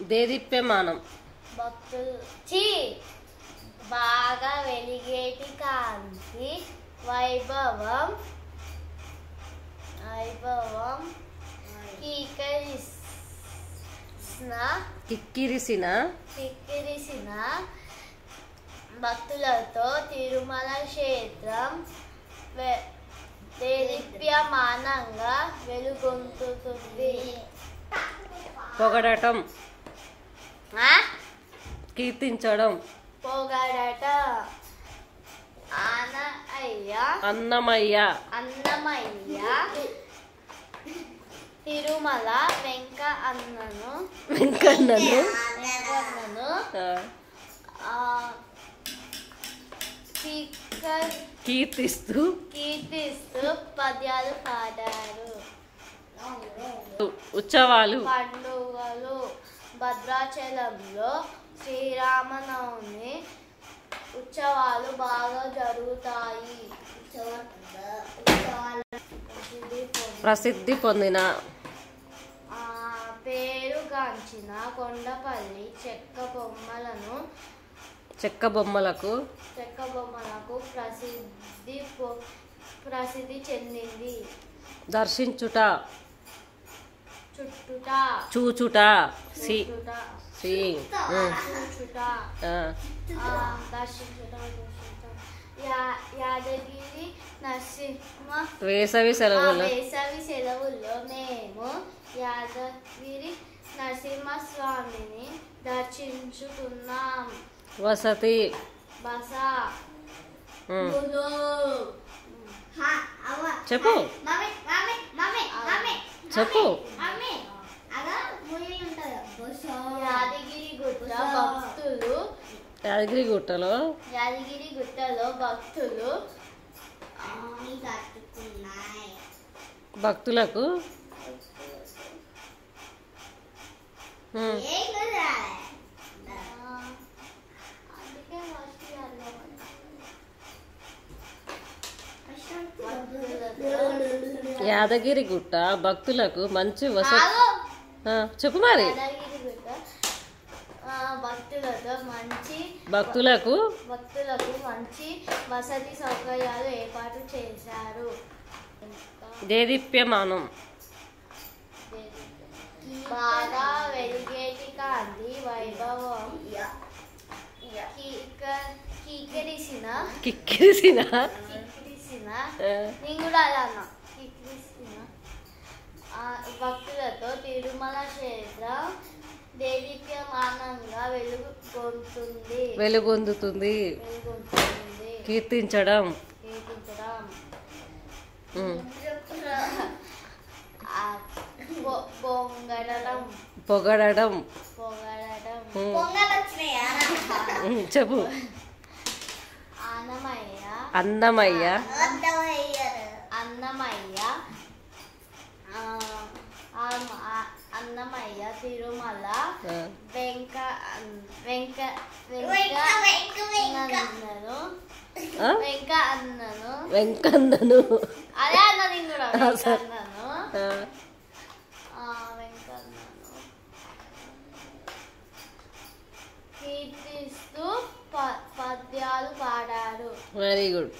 దేదీప్యమానం భక్తులు బాగా వెలిగేటి కాంతి వైభవం కిక్కిరిసిన భక్తులతో తిరుమల క్షేత్రం దేదీప్యమానంగా వెలుగొందుతుంది. పొగడటం కీర్తించడం అన్నమయ్య తిరుమల వెంకన్నను కీర్తిస్తూ పద్యాలు పాడారు. ఉత్సవాలు పండుగలు భద్రాచలంలో శ్రీరామనవమి ఉత్సవాలు బాగా జరుగుతాయి. ప్రసిద్ధి పొందిన పేరుగాంచిన కొండపల్లి చెక్క బొమ్మలకు ప్రసిద్ధి చెందింది. దర్శించుట చూచుట యాదగిరి నరసింహ వేసవి సెలవుల్లో మేము యాదగిరి నరసింహస్వామిని దర్శించుకున్నాం. వసతి చెప్పు యాదగిరిగుట్టలో భక్తులకు యాదగిరిగుట్ట భక్తులకు మంచి వసతి చెప్పు మరి భక్తులకు మంచి వసతి సౌకర్యాలు ఏర్పాటు చేశారు. దేదీప్యమానం బాగా వెలిగేటి కాంతి వైభవం కిక్కిరిసిన భక్తులతో తిరుమల క్షేత్రం దేదీప్యమానంగా వెలుగొందుతుంది. కీర్తించడం పొగడడం చెప్పు అన్నమయ్య తిరుమల వెంకన్నను అదే అన్నది కూడా కీర్తిస్తూ పద్యాలు పాడారు. Very good.